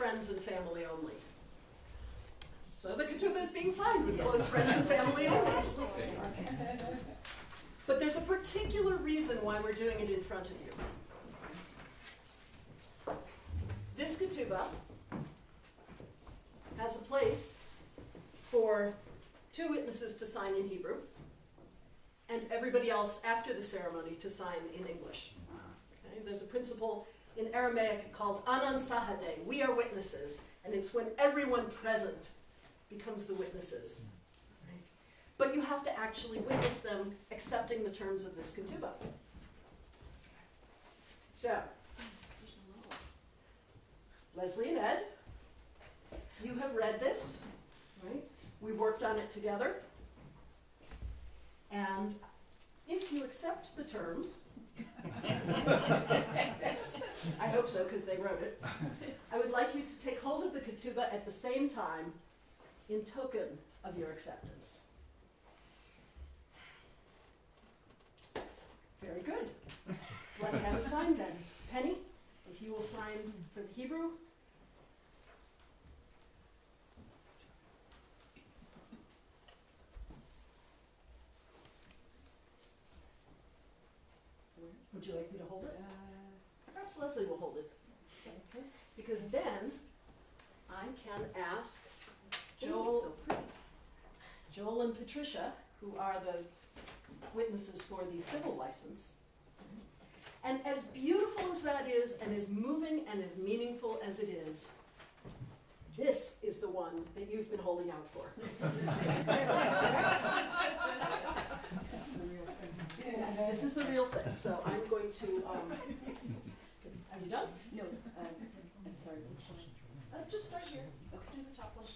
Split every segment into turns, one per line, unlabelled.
friends and family only. So the ketubah is being signed with close friends and family only. But there's a particular reason why we're doing it in front of you. This ketubah has a place for 2 witnesses to sign in Hebrew, and everybody else after the ceremony to sign in English. Okay? There's a principle in Aramaic called anan sahade, we are witnesses, and it's when everyone present becomes the witnesses. Right? But you have to actually witness them accepting the terms of this ketubah. So, Leslie and Ed, you have read this, right? We worked on it together. And if you accept the terms, I hope so because they wrote it, I would like you to take hold of the ketubah at the same time in token of your acceptance. Very good. Let's have it signed then. Penny, if you will sign for the Hebrew. Would you like me to hold it? Perhaps Leslie will hold it. Okay. Because then I can ask Joel and Patricia, who are the witnesses for the civil license. And as beautiful as that is, and as moving and as meaningful as it is, this is the one that you've been holding out for. Yes, this is the real thing. So I'm going to, are you done?
No, I'm sorry.
Just start here. Okay, do the top one.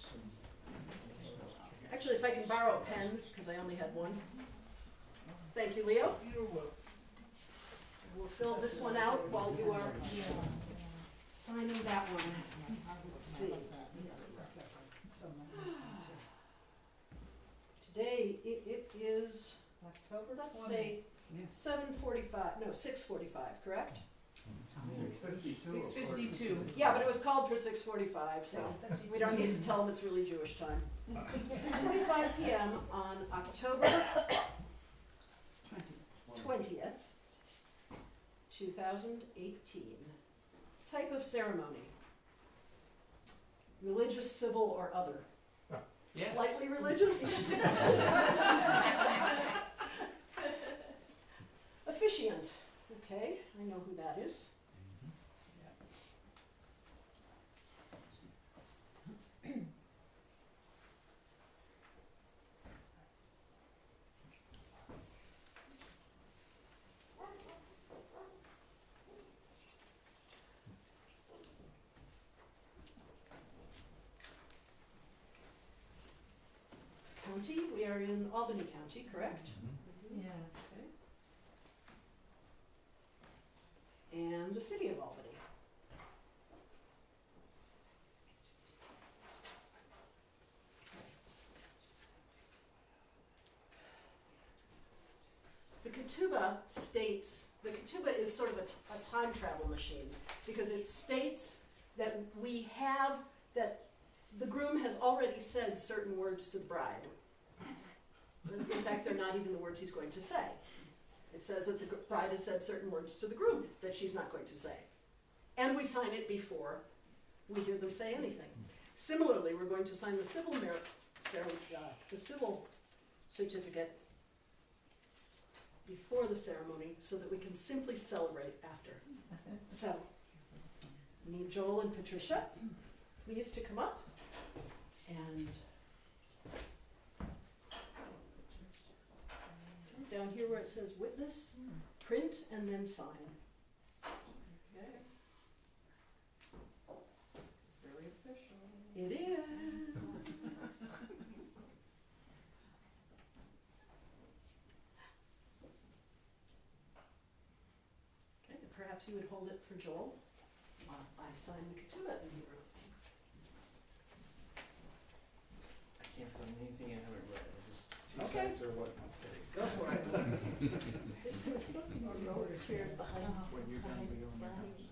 Actually, if I can borrow a pen, because I only had one. Thank you, Leo. We'll fill this one out while you are signing that one. Let's see. Today, it is,
October
let's
20.
say, 7:45, no, 6:45, correct?
6:52.
Yeah, but it was called for 6:45, so we don't need to tell them it's really Jewish time. 6:45 p.m. on October 20th, 2018. Type of ceremony: religious, civil, or other.
Yes.
Slightly religious? Officiant. Okay, I know who that is. County, we are in Albany County, correct?
Yes.
Okay. And the city of Albany. The ketubah states, the ketubah is sort of a time travel machine because it states that we have, that the groom has already said certain words to the bride. In fact, they're not even the words he's going to say. It says that the bride has said certain words to the groom that she's not going to say. And we sign it before we hear them say anything. Similarly, we're going to sign the civil certificate before the ceremony so that we can simply celebrate after. So, we need Joel and Patricia, please, to come up and down here where it says witness, print, and then sign. Okay. It's very official. It is. Okay, perhaps you would hold it for Joel. I sign the ketubah in Hebrew.
I can't sign anything I haven't read. I just two
Okay.
sides or what? I'm kidding.
Go for it.
There's something on the order behind.
When you're done, we go in your house.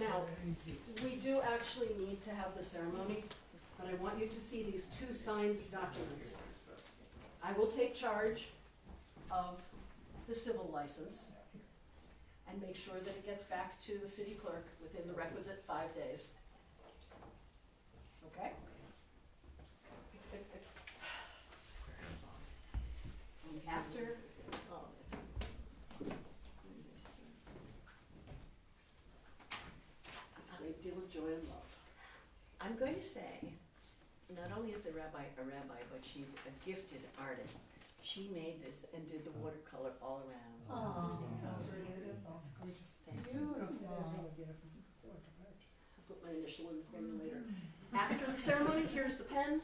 Now, we do actually need to have the ceremony, but I want you to see these two signed documents. I will take charge of the civil license and make sure that it gets back to the city clerk within the requisite 5 days. Okay? And after, oh, a great deal of joy and love.
I'm going to say, not only is the rabbi a rabbi, but she's a gifted artist. She made this and did the watercolor all around.
Oh,
That's gorgeous.
Thank you.
beautiful.
It is really beautiful. It's work of art.
I'll put my initial in the corner later. After the ceremony, here's the pen,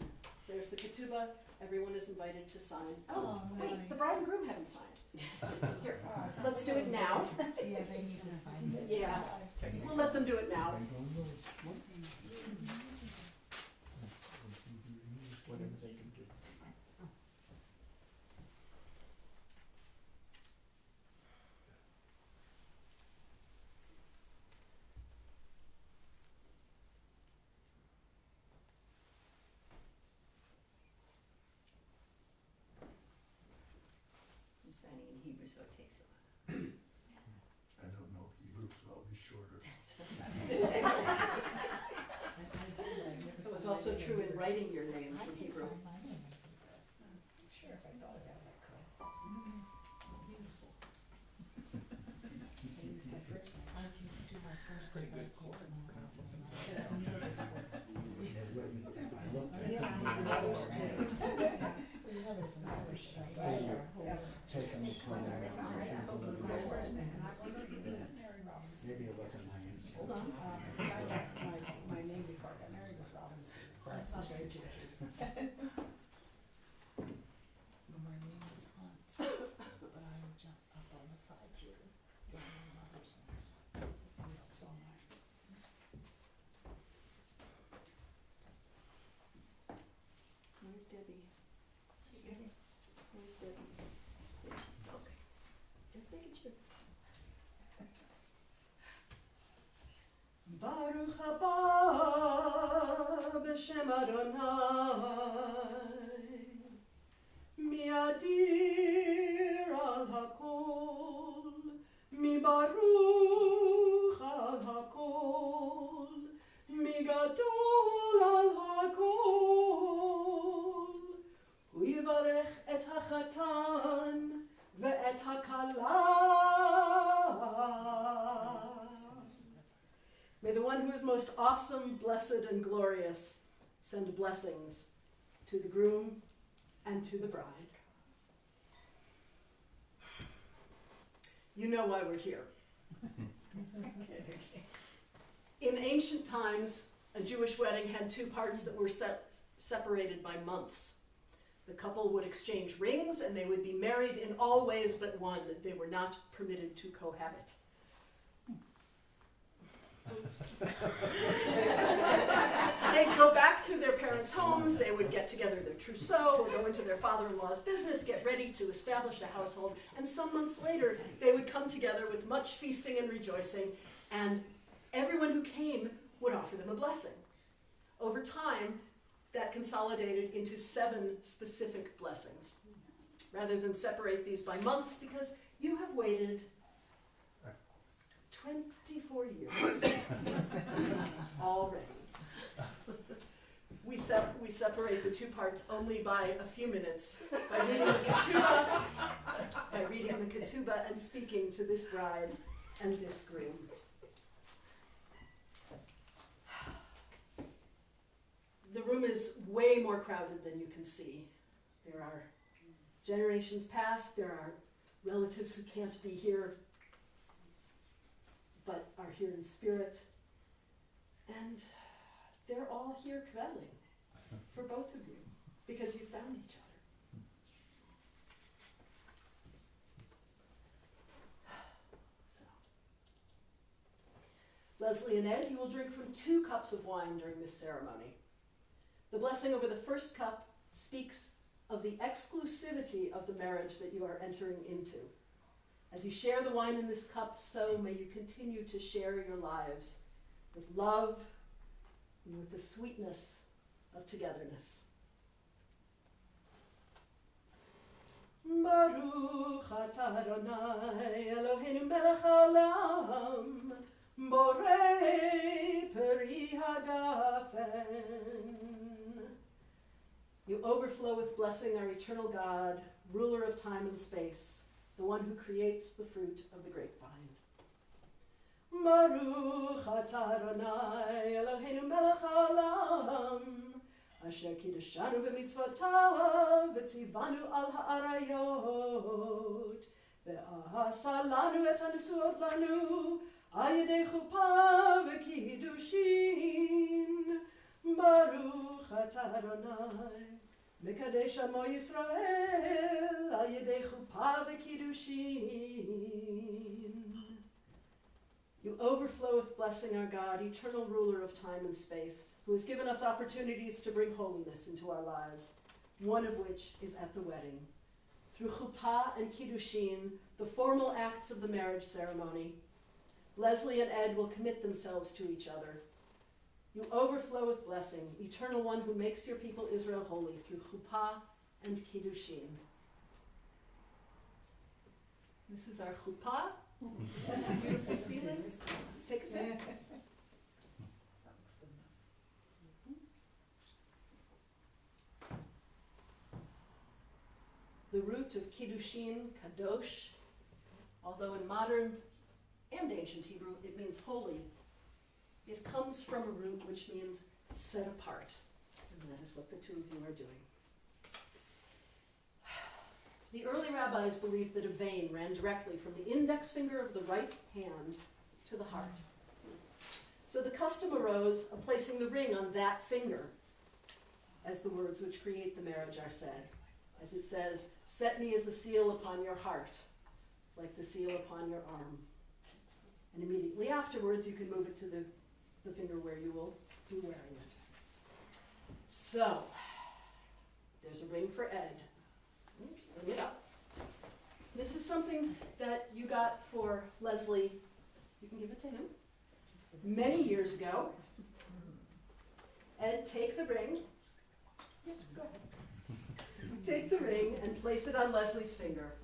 there's the ketubah, everyone is invited to sign. Oh,
Oh,
wait, the
nice.
bride and groom haven't signed. Here,
Ah, it's
let's do it now.
Yeah, they need to find it.
Yeah. We'll let them do it now.
Whatever they can do.
I'm signing in Hebrew, so it takes a while.
I don't know Hebrew, so I'll be shorter.
It was also true in writing your names in Hebrew.
Sure, if I thought of that, I could.
Beautiful.
I used my first name.
I can do my first thing by court and
Yeah, I
I'll
need to know this too. You know, there's an Irish writer who was
Taking the time out.
my first name, and I wondered, is it Mary Robbins?
Maybe it wasn't my answer.
Hold on.
My name before I got married was Robbins. That's not very Jewish.
My name is Hunt, but I jump up on the 5-year down in mother's name.
So am I.
Where's Debbie? Where's Debbie? There she is. Okay. Just making sure. Baruch haba b'shem Adonai mi'adir al hakol mi'baruch al hakol mi'gadol al hakol hu yivarech et hachatan ve'et hakala. May the one who is most awesome, blessed, and glorious send blessings to the groom and to the bride. You know why we're here. In ancient times, a Jewish wedding had two parts that were separated by months. The couple would exchange rings and they would be married in all ways but one. They were not permitted to cohabit. They'd go back to their parents' homes, they would get together their trousseau, go into their father-in-law's business, get ready to establish a household, and some months later they would come together with much feasting and rejoicing, and everyone who came would offer them a blessing. Over time, that consolidated into 7 specific blessings, rather than separate these by months, because you have waited 24 years already. We separate the two parts only by a few minutes, by reading the ketubah and speaking to this bride and this groom. The room is way more crowded than you can see. There are generations past, there are relatives who can't be here but are here in spirit, and they're all here kveling for both of you because you found each other. So, Leslie and Ed, you will drink from 2 cups of wine during this ceremony. The blessing over the first cup speaks of the exclusivity of the marriage that you are entering into. As you share the wine in this cup, so may you continue to share your lives with love, and with the sweetness of togetherness. Baruch atah Adonai Eloheinu melech haolam, borei peri hagafen. You overflow with blessing, our eternal God, ruler of time and space, the one who creates the fruit of the grapevine. Baruch atah Adonai Eloheinu melech haolam, asher kiddushanu b'mitzvotav v'tzivanu al ha'arayot ve'asa lanu et hanesuot lanu al yedei chuppah v'kiddushin. Baruch atah Adonai mekadesh amo Yisrael al yedei chuppah v'kiddushin. You overflow with blessing, our God, eternal ruler of time and space, who has given us opportunities to bring holiness into our lives, one of which is at the wedding. Through chuppah and kiddushin, the formal acts of the marriage ceremony, Leslie and Ed will commit themselves to each other. You overflow with blessing, eternal one who makes your people Israel holy through chuppah and kiddushin. This is our chuppah. That's a beautiful ceiling. Take a sip.
That looks good enough.
The root of kiddushin, kadosh, although in modern and ancient Hebrew it means holy, it comes from a root which means set apart. And that is what the two of you are doing. The early rabbis believed that a vein ran directly from the index finger of the right hand to the heart. So the custom arose of placing the ring on that finger as the words which create the marriage are said. As it says, "Set me as a seal upon your heart, like the seal upon your arm." And immediately afterwards, you can move it to the finger where you will be wearing it. So, there's a ring for Ed. Bring it up. This is something that you got for Leslie. You can give it to him. Many years ago. Ed, take the ring. Yeah, go ahead. Take the ring and place it on Leslie's finger.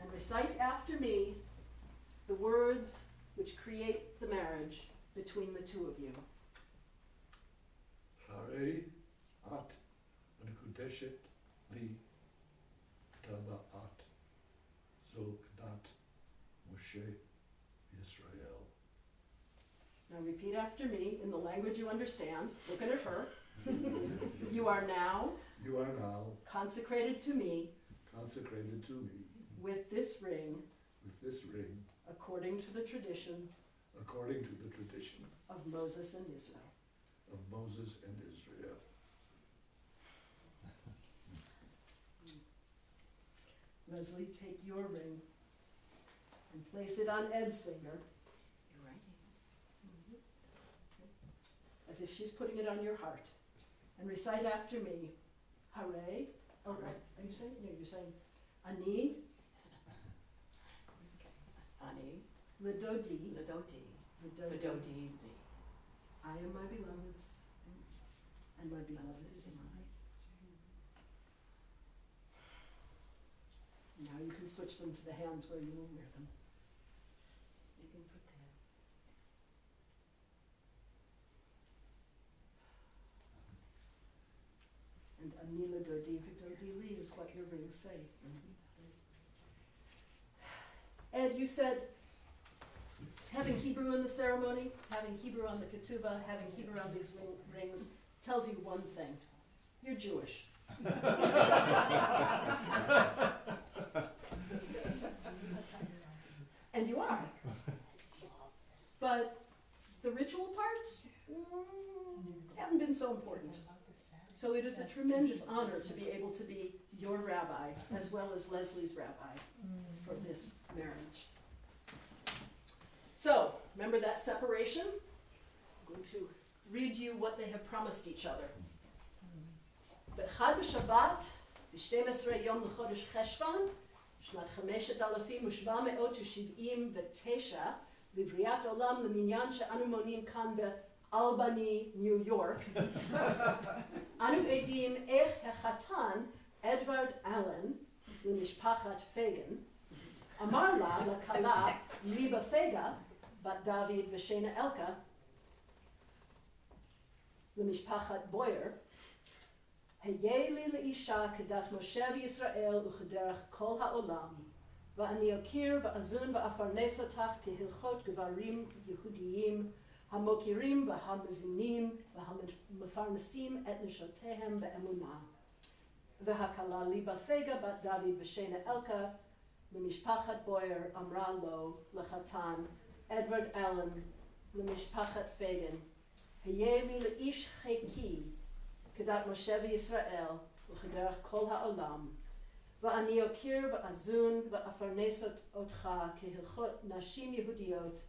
And recite after me the words which create the marriage between the two of you.
Harei at mekudeshet li taba'at zokdat Moshe Yisrael.
Now repeat after me in the language you understand, looking at her. You are now
You are now
consecrated to me
consecrated to me
with this ring
with this ring
according to the tradition
according to the tradition
of Moses and Israel.
of Moses and Israel.
Leslie, take your ring and place it on Ed's finger
You're right.
as if she's putting it on your heart. And recite after me. Hare. Oh, right. Are you saying? No, you're saying. Ani
Ani,
Lidodi.
Ladoti,
Lidodi.
Vadoti, thee.
I am my beloved's, and my beloved is mine. Now you can switch them to the hands where you will wear them.
You can put that.
And Anila Dodi Vidodi Li is what your rings say. Ed, you said having Hebrew in the ceremony, having Hebrew on the ketubah, having Hebrew on these rings tells you one thing. You're Jewish. And you are. But the ritual parts haven't been so important. So it is a tremendous honor to be able to be your rabbi as well as Leslie's rabbi for this marriage. So, remember that separation? I'm going to read you what they have promised each other. באחד בשבת, ב-12 יום לחודש חשוון, שנת 5779, לבריאת עולם למניין שאנו מונים כאן באלבני, ניו יורק. אנו עדים איך החתן אדוארד אלן למשפחת פייגן אמר לה לכלה ליבה פייגה בת דוד ושיינה אלקה למשפחת בויר היה לי לאישה כדת משה וישראל וכדרך כל העולם ואני אכיר ואזון ואפרנס אותך כהלכות גברים יהודיים המוקירים והמזינים והמפרנסים את נשותיהם באמונה. והכלה ליבה פייגה בת דוד ושיינה אלקה למשפחת בויר אמרה לו לחתן אדוארד אלן למשפחת פייגן היה לי לאיש חיקי כדת משה וישראל וכדרך כל העולם ואני אכיר ואזון ואפרנס אותך כהלכות נשים יהודיות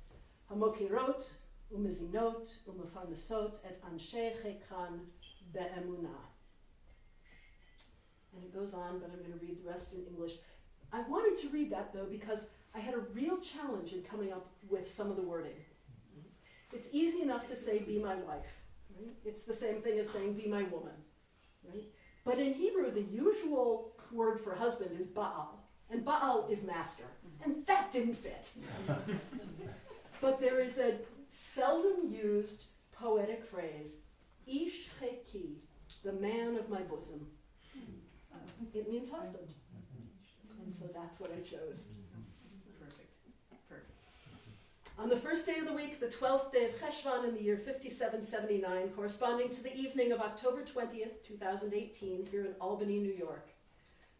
המוקירות ומזינות ומפרנסות את אנשי חיקן באמונה. And it goes on, but I'm going to read the rest in English. I wanted to read that though because I had a real challenge in coming up with some of the wording. It's easy enough to say be my wife, right? It's the same thing as saying be my woman, right? But in Hebrew the usual word for husband is Baal, and Baal is master, and that didn't fit. But there is a seldom used poetic phrase, Ish Cheki, the man of my bosom. It means husband. And so that's what I chose.
Perfect, perfect.
On the first day of the week, the 12th day of Cheshvan in the year 5779, corresponding to the evening of October 20th, 2018, here in Albany, New York,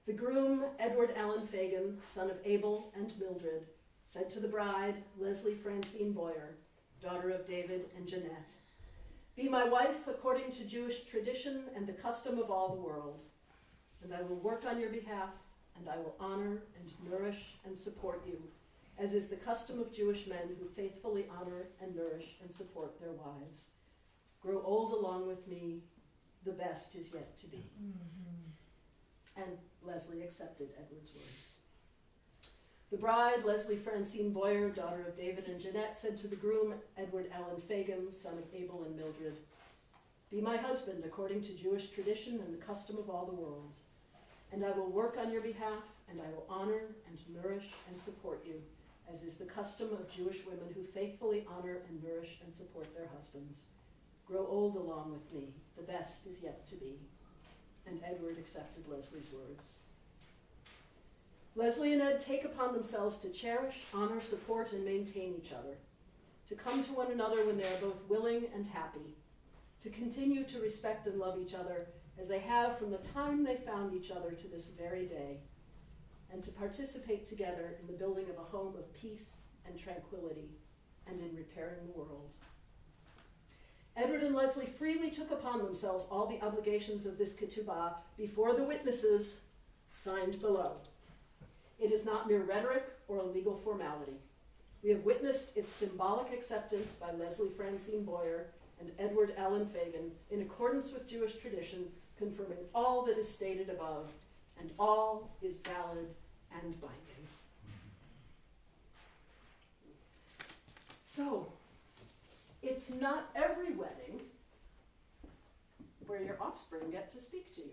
the groom, Edward Allen Fagan, son of Abel and Mildred, said to the bride, Leslie Francine Boyer, daughter of David and Jeanette, "Be my wife according to Jewish tradition and the custom of all the world, and I will work on your behalf, and I will honor and nourish and support you, as is the custom of Jewish men who faithfully honor and nourish and support their wives. Grow old along with me, the best is yet to be." And Leslie accepted Edward's words. The bride, Leslie Francine Boyer, daughter of David and Jeanette, said to the groom, Edward Allen Fagan, son of Abel and Mildred, "Be my husband according to Jewish tradition and the custom of all the world, and I will work on your behalf, and I will honor and nourish and support you, as is the custom of Jewish women who faithfully honor and nourish and support their husbands. Grow old along with me, the best is yet to be." And Edward accepted Leslie's words. Leslie and Ed take upon themselves to cherish, honor, support, and maintain each other, to come to one another when they are both willing and happy, to continue to respect and love each other as they have from the time they found each other to this very day, and to participate together in the building of a home of peace and tranquility, and in repairing the world. Edward and Leslie freely took upon themselves all the obligations of this ketubah before the witnesses signed below. It is not mere rhetoric or a legal formality. We have witnessed its symbolic acceptance by Leslie Francine Boyer and Edward Allen Fagan in accordance with Jewish tradition, confirming all that is stated above, and all is valid and binding. So, it's not every wedding where your offspring get to speak to you.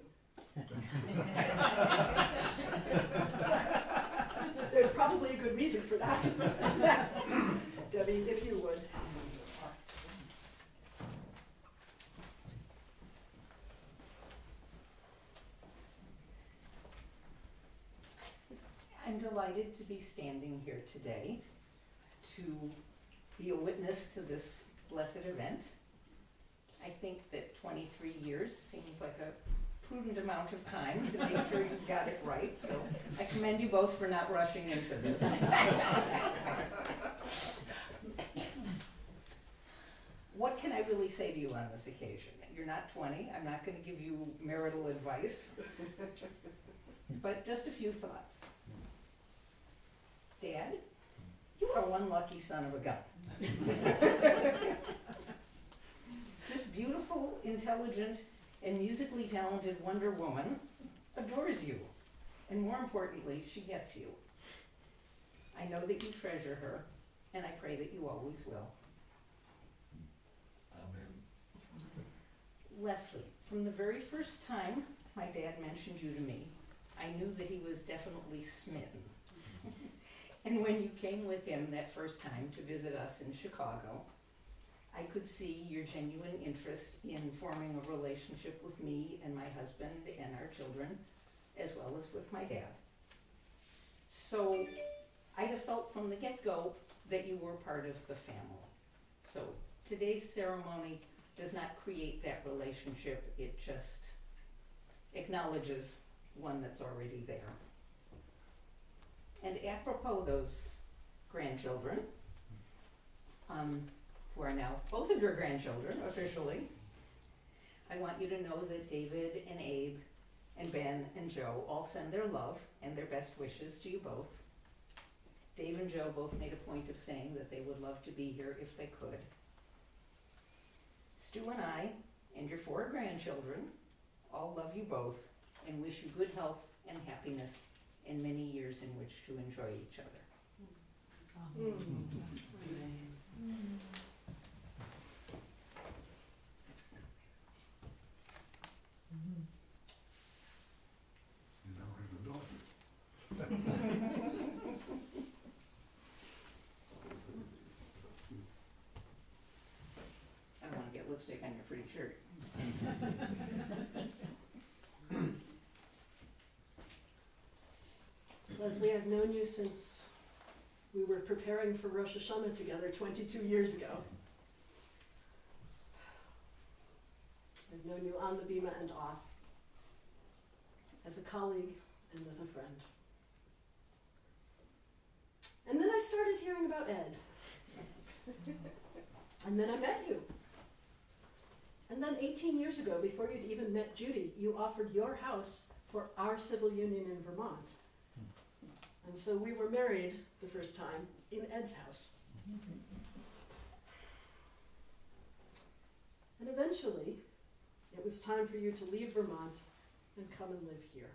There's probably a good reason for that. Debbie, if you would.
I'm delighted to be standing here today to be a witness to this blessed event. I think that 23 years seems like a prudent amount of time to make sure you've got it right, so I commend you both for not rushing into this. What can I really say to you on this occasion? You're not 20, I'm not going to give you marital advice, but just a few thoughts. Dad, you are one lucky son of a gun. This beautiful, intelligent, and musically talented Wonder Woman adores you, and more importantly, she gets you. I know that you treasure her, and I pray that you always will.
Amen.
Leslie, from the very first time my dad mentioned you to me, I knew that he was definitely smitten. And when you came with him that first time to visit us in Chicago, I could see your genuine interest in forming a relationship with me and my husband and our children, as well as with my dad. So I have felt from the get-go that you were part of the family. So today's ceremony does not create that relationship, it just acknowledges one that's already there. And apropos those grandchildren, who are now both of your grandchildren officially, I want you to know that David and Abe and Ben and Joe all send their love and their best wishes to you both. Dave and Joe both made a point of saying that they would love to be here if they could. Stu and I and your 4 grandchildren all love you both and wish you good health and happiness and many years in which to enjoy each other.
You now have a daughter.
I don't want to get lipstick on your pretty shirt.
Leslie, I've known you since we were preparing for Rosh Hashanah together 22 years ago. I've known you on the bima and off, as a colleague and as a friend. And then I started hearing about Ed. And then I met you. And then 18 years ago, before you'd even met Judy, you offered your house for our civil union in Vermont. And so we were married the first time in Ed's house. And eventually, it was time for you to leave Vermont and come and live here.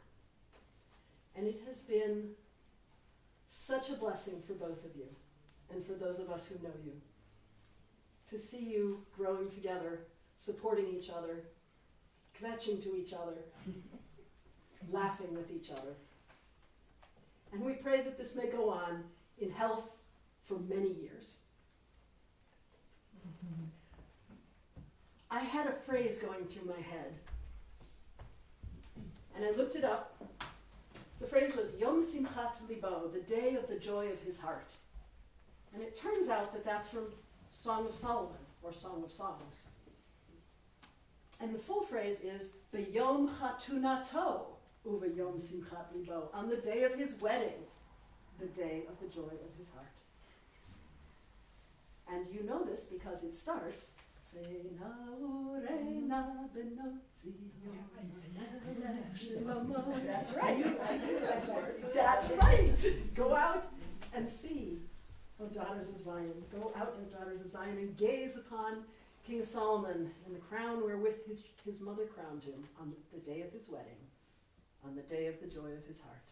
And it has been such a blessing for both of you, and for those of us who know you, to see you growing together, supporting each other, kvetching to each other, laughing with each other. And we pray that this may go on in health for many years. I had a phrase going through my head, and I looked it up. The phrase was Yom Simchat Libo, the day of the joy of his heart. And it turns out that that's from Song of Solomon, or Song of Songs. And the full phrase is B'yom Chatunato uva Yom Simchat Libo, on the day of his wedding, the day of the joy of his heart. And you know this because it starts That's right. That's right. Go out and see, O daughters of Zion. Go out, O daughters of Zion, and gaze upon King Solomon and the crown wherewith his mother crowned him on the day of his wedding, on the day of the joy of his heart.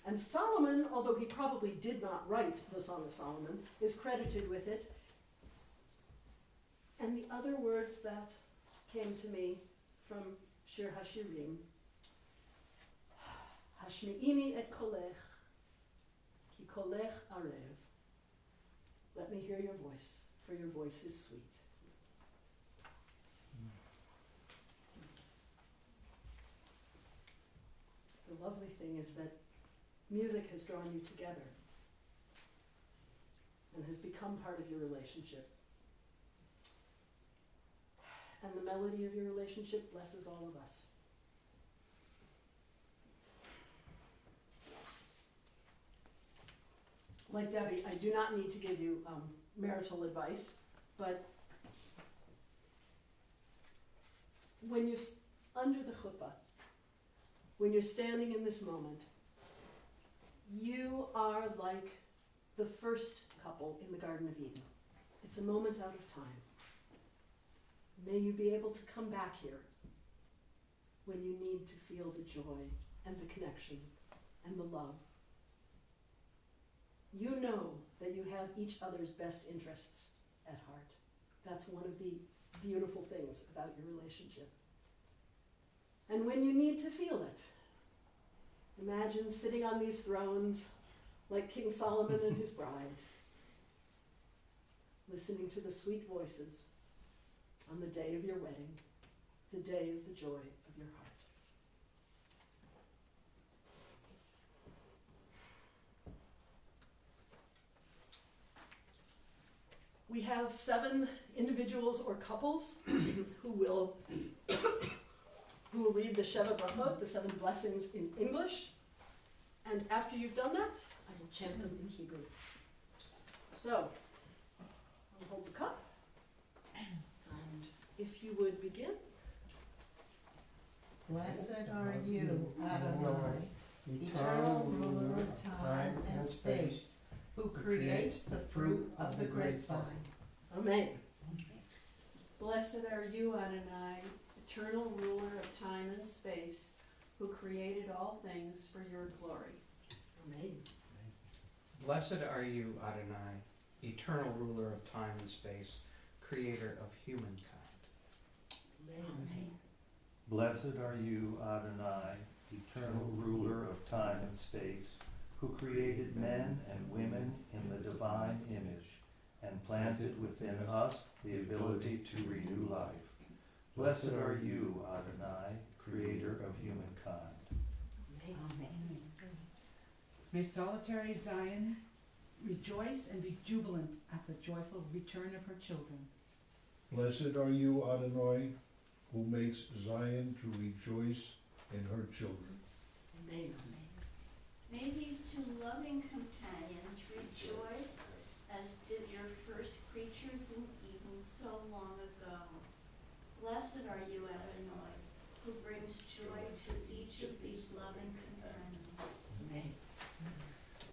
And Solomon, although he probably did not write the Song of Solomon, is credited with it. And the other words that came to me from Shir HaShirim, Hashmi'ini et kolech, ki kolech arev. Let me hear your voice, for your voice is sweet. The lovely thing is that music has drawn you together and has become part of your relationship. And the melody of your relationship blesses all of us. Like Debbie, I do not need to give you marital advice, but when you're under the chuppah, when you're standing in this moment, you are like the first couple in the Garden of Eden. It's a moment out of time. May you be able to come back here when you need to feel the joy and the connection and the love. you know that you have each other's best interests at heart. That's one of the beautiful things about your relationship. And when you need to feel it, imagine sitting on these thrones like King Solomon and his bride, listening to the sweet voices on the day of your wedding, the day of the joy of your heart. We have 7 individuals or couples who will read the Sheva Brachot, the 7 blessings in English. And after you've done that, I will chant them in Hebrew. So, I'll hold the cup. And if you would begin.
Blessed are you, Adonai, eternal ruler of time and space, who creates the fruit of the grapevine.
Amen.
Blessed are you, Adonai, eternal ruler of time and space, who created all things for your glory.
Amen.
Blessed are you, Adonai, eternal ruler of time and space, creator of humankind.
Amen.
Blessed are you, Adonai, eternal ruler of time and space, who created men and women in the divine image and planted within us the ability to renew life. Blessed are you, Adonai, creator of humankind.
Amen.
May solitary Zion rejoice and be jubilant at the joyful return of her children.
Blessed are you, Adonai, who makes Zion to rejoice in her children.
Amen.
May these 2 loving companions rejoice as did your first creatures in Eden so long ago. Blessed are you, Adonai, who brings joy to each of these loving companions.
Amen.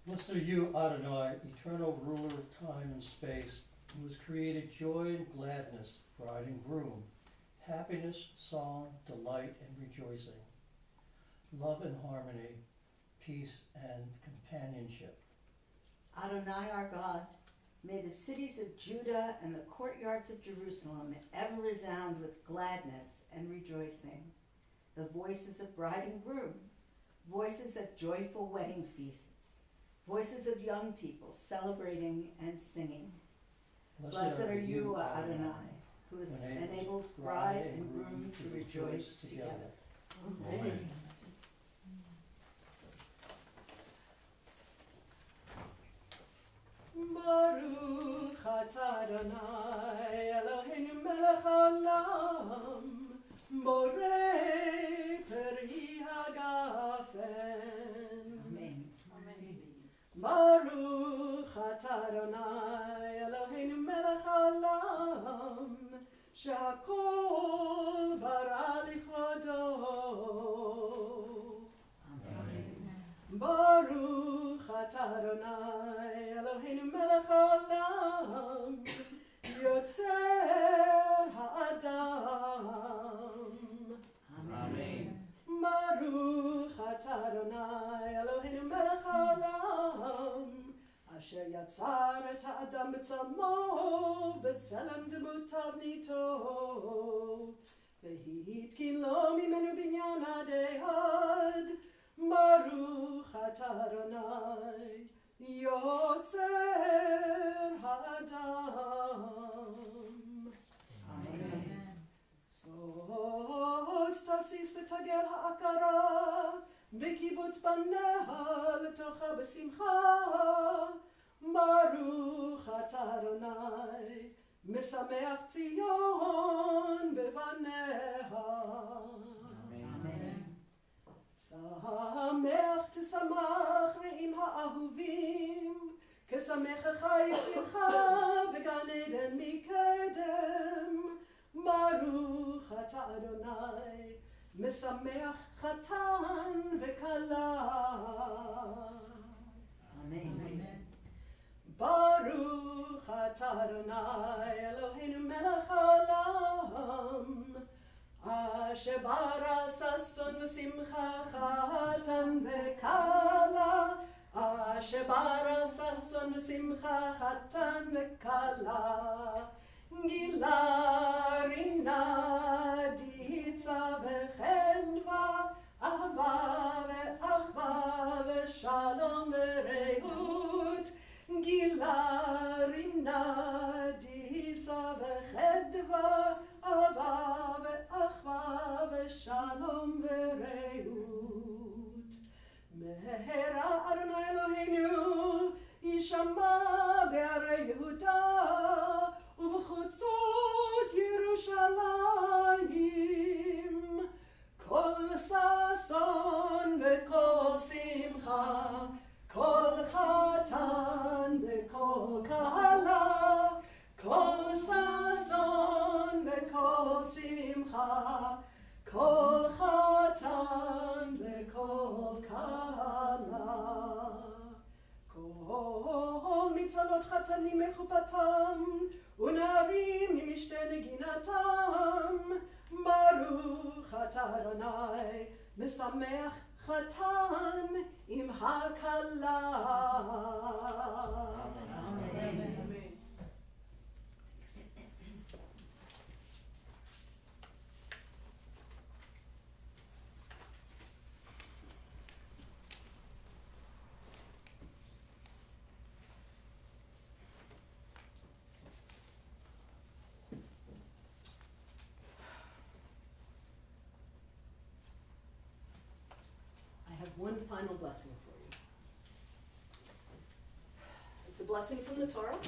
Blessed are you, Adonai, eternal ruler of time and space, who has created joy and gladness, bride and groom, happiness, song, delight, and rejoicing, love and harmony, peace and companionship.
Adonai our God, may the cities of Judah and the courtyards of Jerusalem ever resound with gladness and rejoicing, the voices of bride and groom, voices of joyful wedding feasts, voices of young people celebrating and singing. Blessed are you, Adonai, who enables bride and groom to rejoice together.
Amen. Baruch atah Adonai Eloheinu melech haolam borei peri hagafen.
Amen.
Baruch atah Adonai Eloheinu melech haolam שהכל ברא לכבודו. ברוך אתה אדוני אלוהינו מלך העולם יוצר האדם.
Amen.
ברוך אתה אדוני אלוהינו מלך העולם אשר יצר את האדם בצלמו בצלם דמות תבניתו והתקין לו ממנו בניין עד עד. ברוך אתה אדוני יוצר האדם.
Amen.
סוס תסיס ותגל העקרה בקיבוץ בניה לתוכה בשמחה. ברוך אתה אדוני משמח ציון בבניה.
Amen.
שמח תשמח רעים האהובים כשמחך יצירך בגן עדן מקדם. ברוך אתה אדוני משמח חתן וכלה.
Amen.
ברוך אתה אדוני אלוהינו מלך העולם אשר ברא ששון ושמחה חתן וכלה שברה ששון ושמחה חתן וכלה, גילה רינה דיצה וחדווה, אהבה ואחווה ושלום ורעות, גילה רינה דיצה וחדווה, אהבה ואחווה ושלום ורעות. מהרה אדוני אלוהינו יישמע בערי יהודה ובחוצות ירושלים כל ששון וכל שמחה, כל חתן וכל כלה, כל ששון וכל שמחה, כל חתן וכל כלה. כל מצלות חתנים מחופתם ונערים ממשתה נגינתם, ברוך אתה אדוני משמח חתן עם הכלה.
אמן.
I have one final blessing for you. It's a blessing from the Torah.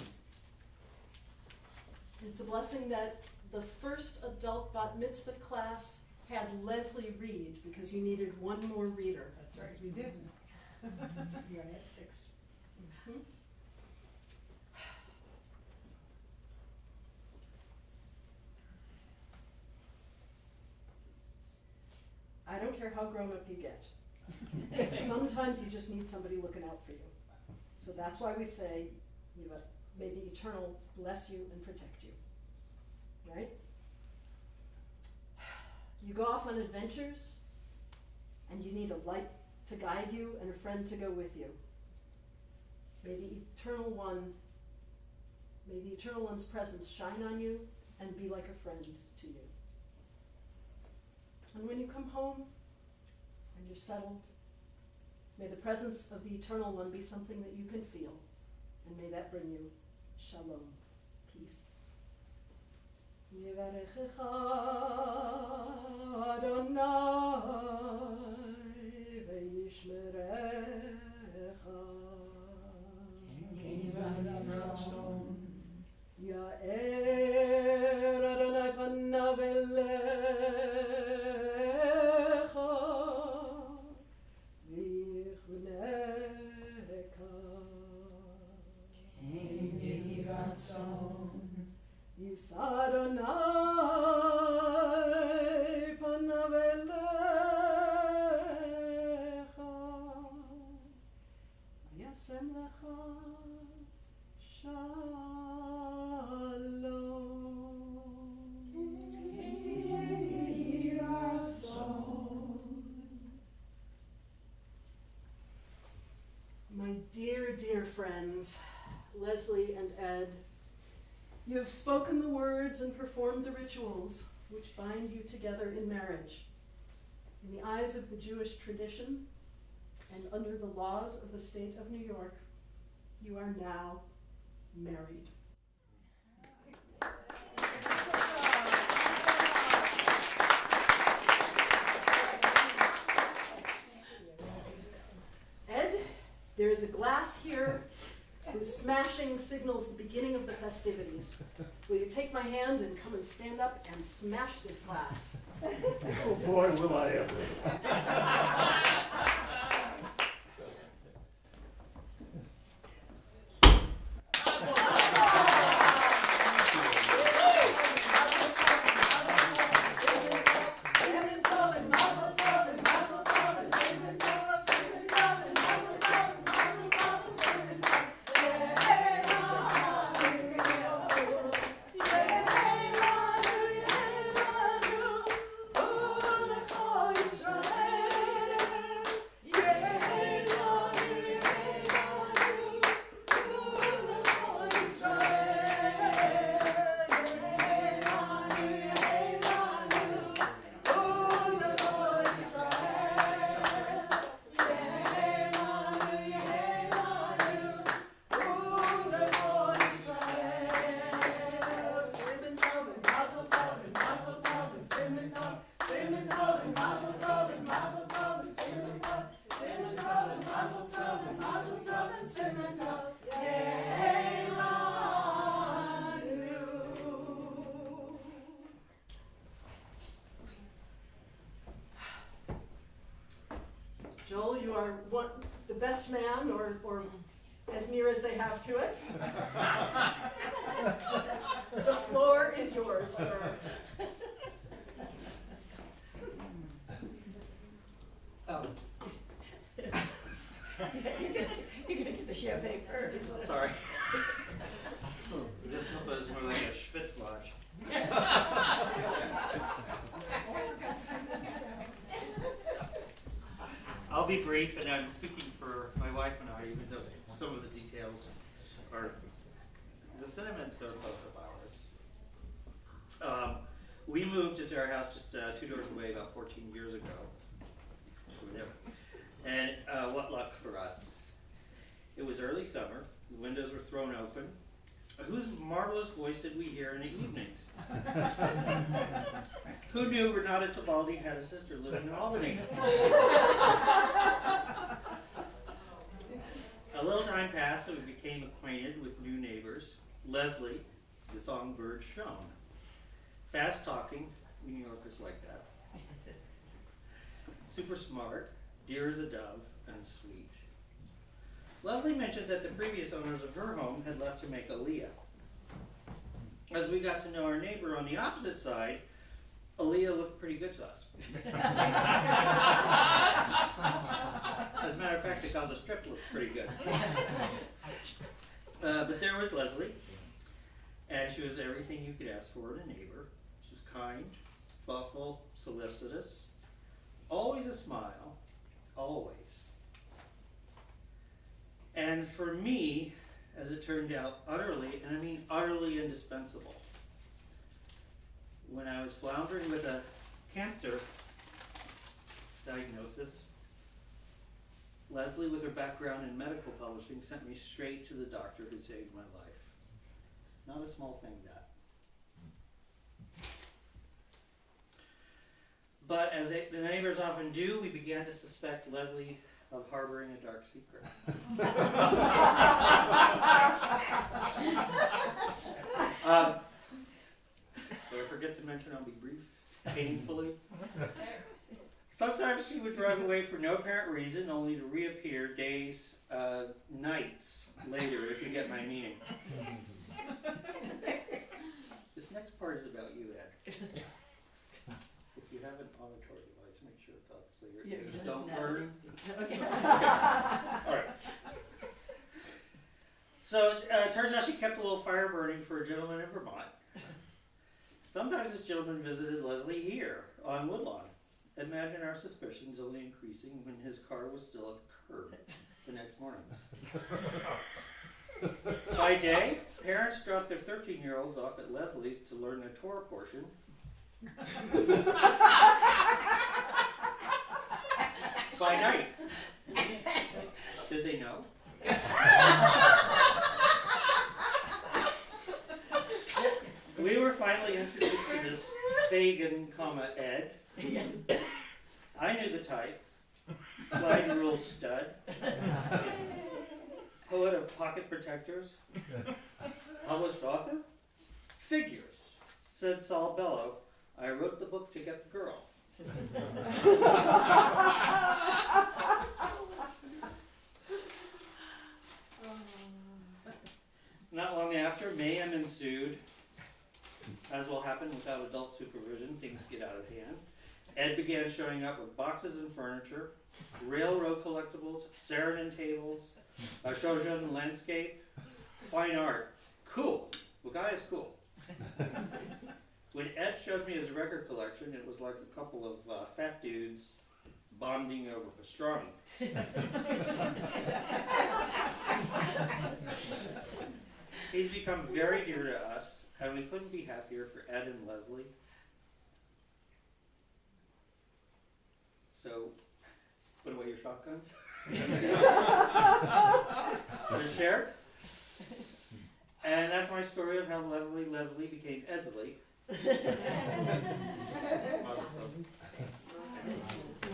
It's a blessing that the first adult bat mitzvah class had Leslie read because you needed one more reader.
That's right, we did. You're at 6.
Mhm. I don't care how grown up you get. Sometimes you just need somebody looking out for you. So that's why we say, may the Eternal bless you and protect you. Right? You go off on adventures and you need a light to guide you and a friend to go with you. May the Eternal One's presence shine on you and be like a friend to you. And when you come home and you're settled, may the presence of the Eternal One be something that you can feel, and may that bring you shalom, peace. Yivarechecha Adonai ve'yishmerecha. Ya'er Adonai panav elecha v'yichuneka. Yisa Adonai panav elecha v'yasem lecha shalom. My dear, dear friends, Leslie and Ed, you have spoken the words and performed the rituals which bind you together in marriage. In the eyes of the Jewish tradition and under the laws of the state of New York, you are now married. Ed, there is a glass here whose smashing signals the beginning of the festivities. Will you take my hand and come and stand up and smash this glass?
Oh boy, will I ever.
and mazel tov and mazel tov and simmen tov, simmen tov and mazel tov and mazel tov and simmen tov. Elanu.
Joel, you are the best man, or as near as they have to it. The floor is yours, sir.
Oh. You're gonna get the champagne first.
Sorry. This was more like a Schwitz lodge. I'll be brief, and I'm speaking for my wife and I, even though some of the details are, the sentiments are both of ours. We moved into our house just 2 doors away about 14 years ago. And what luck for us. It was early summer, the windows were thrown open. Whose marvelous voice did we hear in the evenings? Who knew Renata Tibaldi had a sister living in Albany? A little time passed and we became acquainted with new neighbors. Leslie, the songbird, shone. Fast talking, we New Yorkers like that. Super smart, dear as a dove, and sweet. Leslie mentioned that the previous owners of her home had left to make Aaliyah. As we got to know our neighbor on the opposite side, Aaliyah looked pretty good to us. As a matter of fact, the Gaza Strip looked pretty good. But there was Leslie, and she was everything you could ask for in a neighbor. She was kind, thoughtful, solicitous, always a smile, always. And for me, as it turned out, utterly, and I mean utterly indispensable. When I was floundering with a cancer diagnosis, Leslie, with her background in medical publishing, sent me straight to the doctor who saved my life. Not a small thing, that. But as the neighbors often do, we began to suspect Leslie of harboring a dark secret. Did I forget to mention I'll be brief, painfully? Sometimes she would drive away for no apparent reason, only to reappear days, nights later, if you get my meaning. This next part is about you, Ed. If you have an auditory device, make sure it's up so your ears don't burn. All right. So it turns out she kept a little fire burning for a gentleman in Vermont. Sometimes this gentleman visited Leslie here on Woodlawn. Imagine our suspicions only increasing when his car was still at the curb the next morning. By day, parents dropped their 13-year-olds off at Leslie's to learn the Torah portion. By night. Did they know? We were finally introduced to this Fagin, Ed.
Yes.
I knew the type. Slide rule stud. Poet of pocket protectors. Published author. Figures, said Saul Bellow. I wrote the book to get the girl. Not long after, mayhem ensued. As will happen without adult supervision, things get out of hand. Ed began showing up with boxes and furniture, railroad collectibles, Saarinen tables, a Shoshan landscape, fine art. Cool. The guy is cool. When Ed showed me his record collection, it was like a couple of fat dudes bonding over pastrami. He's become very dear to us, and we couldn't be happier for Ed and Leslie. So, put away your shotguns. They're shared. And that's my story of how Leslie became Edsley.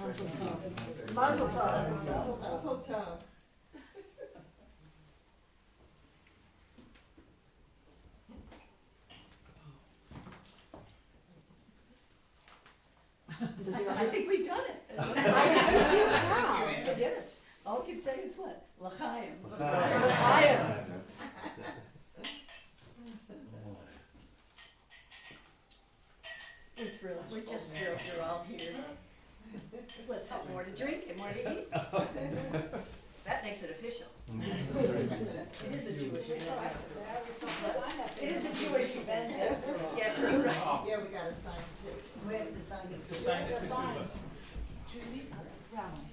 Mazel tov. Mazel tov.
Mazel tov.
I think we've done it.
Wow,
We did it. All we can say is what? L'chaim.
L'chaim.
We're thrilled. We're just thrilled you're all here. Let's have more to drink and more to eat. That makes it official.
It is a Jewish event. It is a Jewish event after all.
Yeah, right.
Yeah, we gotta sign too.
We have to sign it.
Sign it.
Sign. Julie, Brown.